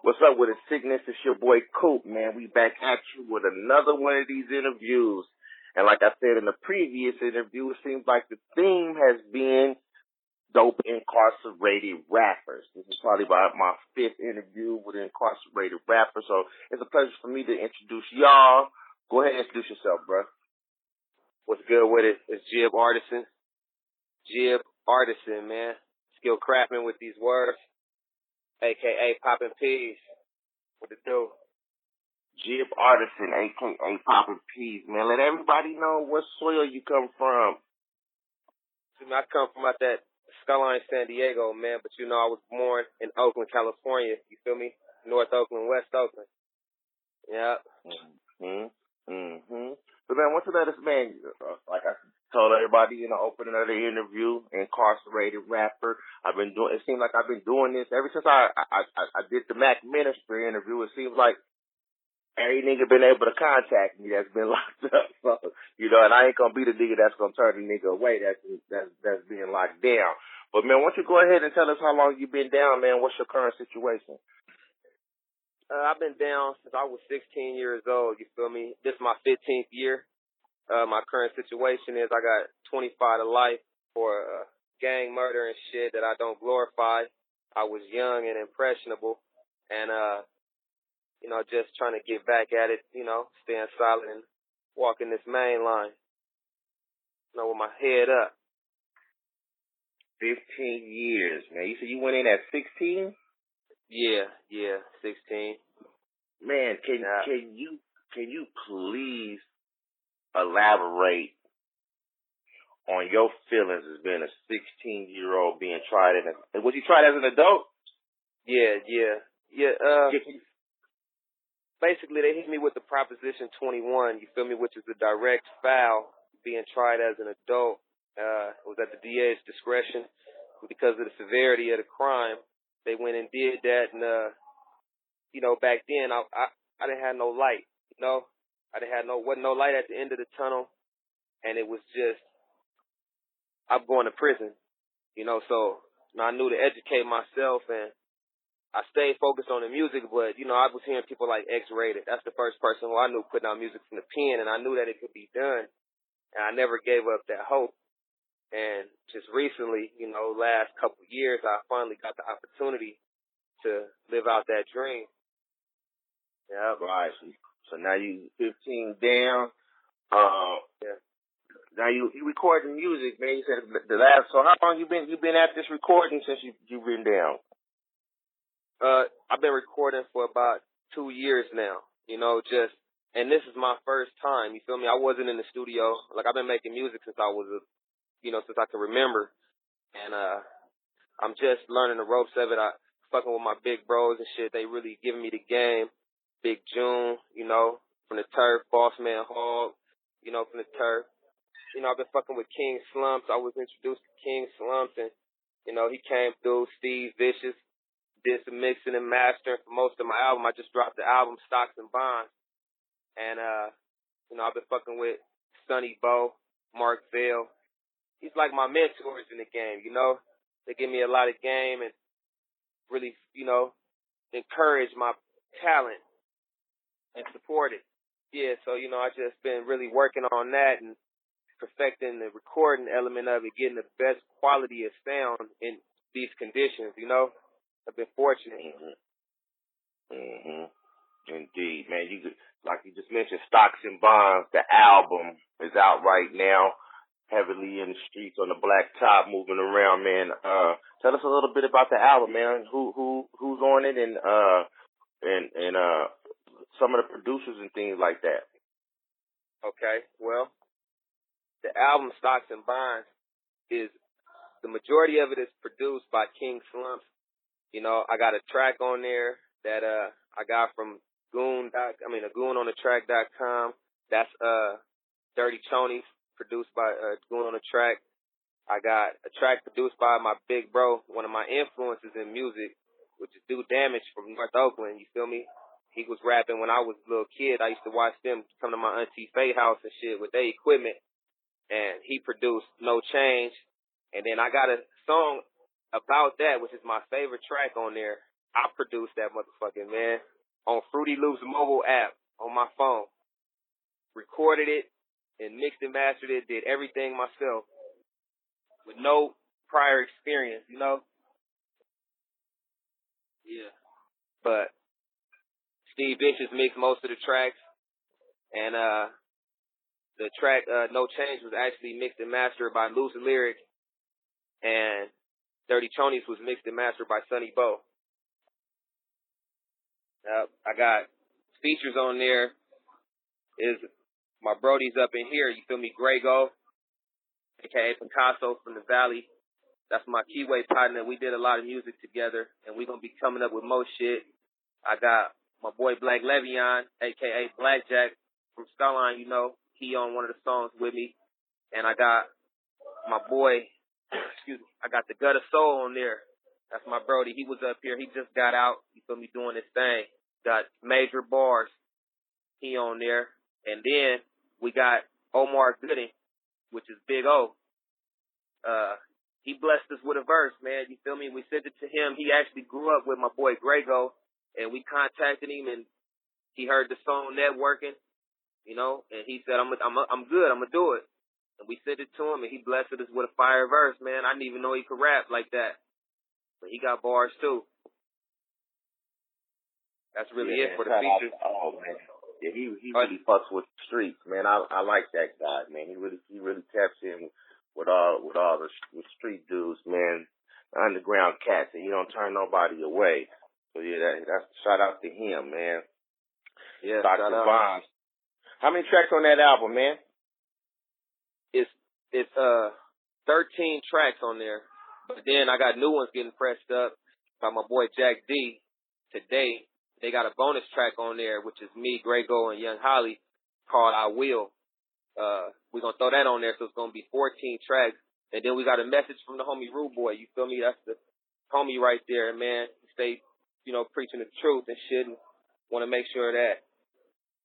What's up with it, Siccness? It's your boy Coop, man. We back at you with another one of these interviews. And like I said in the previous interview, it seems like the theme has been dope incarcerated rappers. This is probably about my fifth interview with an incarcerated rapper. So it's a pleasure for me to introduce y'all. Go ahead and introduce yourself, bro. What's good with it? It's Jib Artisan. Jib Artisan, man. Skill crafting with these words. AKA popping peas. What it do? Jib Artisan, a.k.a. Poppin' Peas, man. Let everybody know what soil you come from. I come from out that Skyline, San Diego, man, but you know I was born in Oakland, California. You feel me? North Oakland, West Oakland. Yeah. But man, once you let us, man, like I told everybody in the opening of the interview, incarcerated rapper. It seems like I've been doing this ever since I did the Mac Ministry interview. It seems like every nigga been able to contact me that's been locked up. So, you know, and I ain't gonna be the nigga that's gonna turn the nigga away that's being locked down. But man, why don't you go ahead and tell us how long you been down, man? What's your current situation? I've been down since I was 16 years old, you feel me? This is my 15th year. My current situation is I got 25 to life for gang murder and shit that I don't glorify. I was young and impressionable and, you know, just trying to get back at it, you know, staying solid and walking this main line, you know, with my head up. 15 years, man. You said you went in at 16? Yeah, 16. Man, can you please elaborate on your feelings as being a 16-year-old being tried was you tried as an adult? Yeah. Basically, they hit me with the Proposition 21, you feel me, which is a direct foul being tried as an adult. It was at the DA's discretion because of the severity of the crime. They went and did that, and you know, back then I didn't have no light, you know, wasn't no light at the end of the tunnel, and it was just I'm going to prison, you know, so you know, I knew to educate myself, and I stayed focused on the music, but you know, I was hearing people like X-Rated. That's the first person who I knew putting out music from the pen, and I knew that it could be done, and I never gave up that hope. And just recently, you know, last couple of years, I finally got the opportunity to live out that dream. Yeah, right. So now you 15 down. Yeah. Now you recording music, man. You said the last. So how long you been at this recording since you've been down? I've been recording for about 2 years now. You know, and this is my first time. You feel me? I wasn't in the studio. Like I've been making music since I was since I can remember. And I'm just learning the ropes of it. I fucking with my big bros and shit. They really giving me the game. Big June, you know, from the turf. Boss Man Hog, you know, from the turf. You know, I've been fucking with King Slumps. I was introduced to King Slumps, and, you know, he came through. Steve Vicious did some mixing and mastering for most of my album. I just dropped the album Stocks and Bonds. And, you know, I've been fucking with Sonny Bo, Mark Vail. He's like my mentors in the game, you know. They give me a lot of game and really, you know, encourage my talent and support it. Yeah, so, you know, I just been really working on that and perfecting the recording element of it, getting the best quality of sound in these conditions, you know. I've been fortunate. Indeed, man. Like you just mentioned, Stocks and Bonds, the album is out right now. Heavily in the streets on the black top, moving around, man. Tell us a little bit about the album, man. Who's on it, and some of the producers and things like that. Okay, well, the album Stocks and Bonds is the majority of it is produced by King Slumps. You know, I got a track on there that I got from a goononthetrack.com. That's Dirty Chonies, produced by Goon on the Track. I got a track produced by my big bro, one of my influences in music, which is Do Damage from North Oakland, you feel me? He was rapping when I was a little kid. I used to watch them come to my Auntie Faye house and shit with their equipment, and he produced No Change. And then I got a song about that, which is my favorite track on there. I produced that motherfucking, man, on Fruity Loops mobile app on my phone. Recorded it and mixed and mastered it, did everything myself with no prior experience, you know? Yeah. But Steve Vicious mixed most of the tracks, and the track No Change was actually mixed and mastered by Loose Lyric, and Dirty Chonies was mixed and mastered by Sonny Bo. I got features on there. Is my Brody's up in here, you feel me? Grego, aka Picasso from the Valley. That's my keyway partner. We did a lot of music together, and we're going to be coming up with more shit. I got my boy Black Levion, aka Blackjack from Starline, you know. He on one of the songs with me. And I got my boy, I got the Gut of Soul on there. That's my Brody. He was up here. He just got out. You feel me, doing his thing. Got Major Bars. He on there. And then we got Omar Gooding, which is Big O. He blessed us with a verse, man. You feel me? We sent it to him. He actually grew up with my boy Grego, and we contacted him, and he heard the song Networking, you know, and he said, I'm good. I'm going to do it. And we sent it to him, and he blessed us with a fire verse, man. I didn't even know he could rap like that. But he got bars, too. That's really it for the features. Oh, man. Yeah, he really fucks with the streets, man. I like that guy, man. He really taps in with all the street dudes, man, underground cats, and he don't turn nobody away. So yeah, that's shout out to him, man. Yeah, Dr. Bonds. How many tracks on that album, man? It's 13 tracks on there, but then I got new ones getting pressed up by my boy Jack D today. They got a bonus track on there, which is me, Grego, and Young Holly, called I Will. We're going to throw that on there, so it's going to be 14 tracks. And then we got a message from the homie Rude Boy. You feel me? That's the homie right there, man. He stay, you know, preaching the truth and shit, and want to make sure that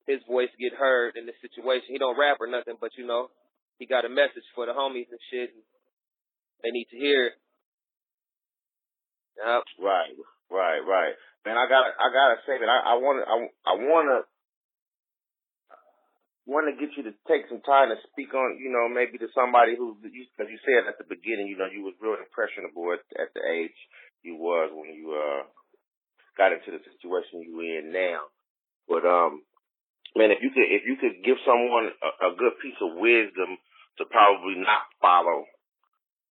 his voice get heard in this situation. He don't rap or nothing, but, you know, he got a message for the homies and shit, and they need to hear it. Yep. Right. Man, I gotta say that I wanna get you to take some time to speak on, you know, maybe to somebody who, because you said at the beginning, you know, you was real impressionable at the age you was when you got into the situation you in now. But man, if you could give someone a good piece of wisdom to probably not follow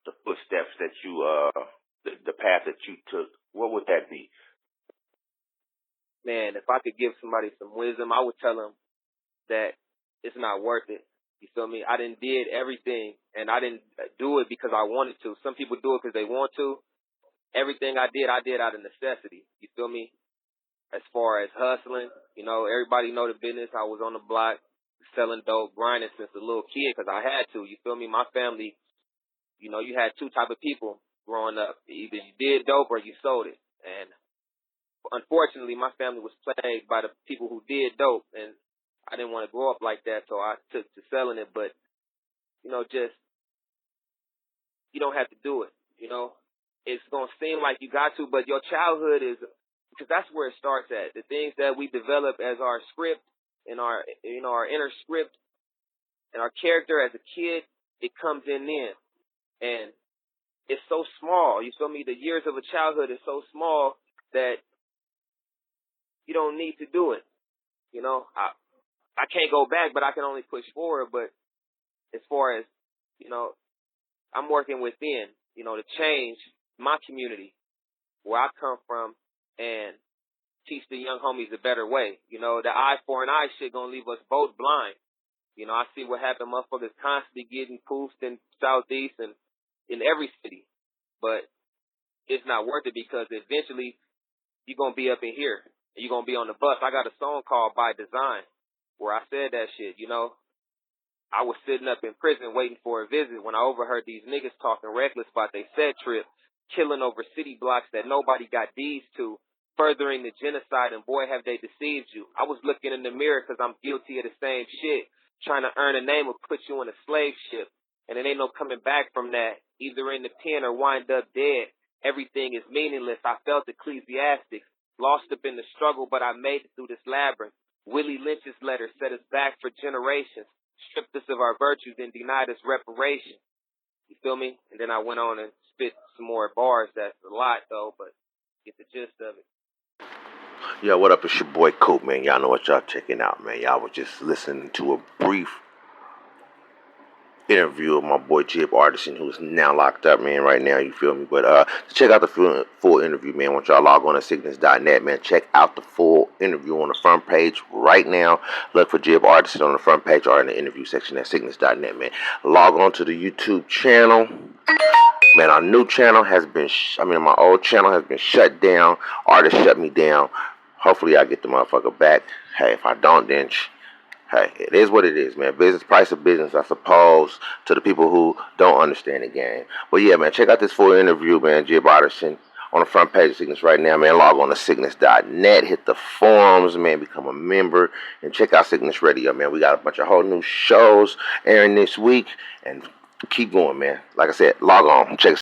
the footsteps that you the path that you took, what would that be? Man, if I could give somebody some wisdom, I would tell them that it's not worth it. You feel me? I done did everything, and I didn't do it because I wanted to. Some people do it because they want to. Everything I did out of necessity. You feel me? As far as hustling, you know, everybody know the business. I was on the block selling dope, grinding since a little kid because I had to. You feel me? My family, you know, you had two type of people growing up. Either you did dope or you sold it. And unfortunately, my family was plagued by the people who did dope, and I didn't want to grow up like that, so I took to selling it. But, you know, just, you don't have to do it, you know. It's going to seem like you got to, but your childhood is, because that's where it starts at. The things that we develop as our script and our, you know, our inner script and our character as a kid, it comes in then. And it's so small. You feel me? The years of a childhood is so small that you don't need to do it. You know, I can't go back, but I can only push forward. But as far as, you know, I'm working within, you know, to change my community, where I come from, and teach the young homies a better way. You know, the eye for an eye shit gonna leave us both blind. You know, I see what happened. Motherfuckers constantly getting poofed in Southeast and in every city. But it's not worth it because eventually you're going to be up in here. And you're going to be on the bus. I got a song called By Design where I said that shit, you know. I was sitting up in prison waiting for a visit when I overheard these niggas talking reckless about their set trip, killing over city blocks that nobody got deeds to, furthering the genocide, and boy, have they deceived you. I was looking in the mirror because I'm guilty of the same shit. Trying to earn a name will put you in a slave ship, and it ain't no coming back from that, either in the pen or wind up dead. everything is meaningless. I felt Ecclesiastics, lost up in the struggle, but I made it through this labyrinth. Willie Lynch's letter set us back for generations, stripped us of our virtues and denied us reparation. You feel me? And then I went on and spit some more bars. That's a lot, though, but get the gist of it. Yeah, what up? It's your boy Coop, man. Y'all know what y'all checking out, man. Y'all was just listening to a brief interview of my boy Jib Artisan, who's now locked up, man, right now, you feel me? But to check out the full interview, man, once y'all log on to Siccness.net, man, check out the full interview on the front page right now. Look for Jib Artisan on the front page or in the interview section at Siccness.net, man. Log on to the YouTube channel. Man, our new channel has been, my old channel has been shut down. Artists shut me down. Hopefully I get the motherfucker back. Hey, if I don't, then hey, it is what it is, man. Business, price of business, I suppose, to the people who don't understand the game. But yeah, man, check out this full interview, man. Jib Artisan on the front page of Siccness right now, man. Log on to Siccness.net, hit the forums, man. Become a member and check out Siccness Radio, man. We got a bunch of whole new shows airing this week, and keep going, man. Like I said, log on, check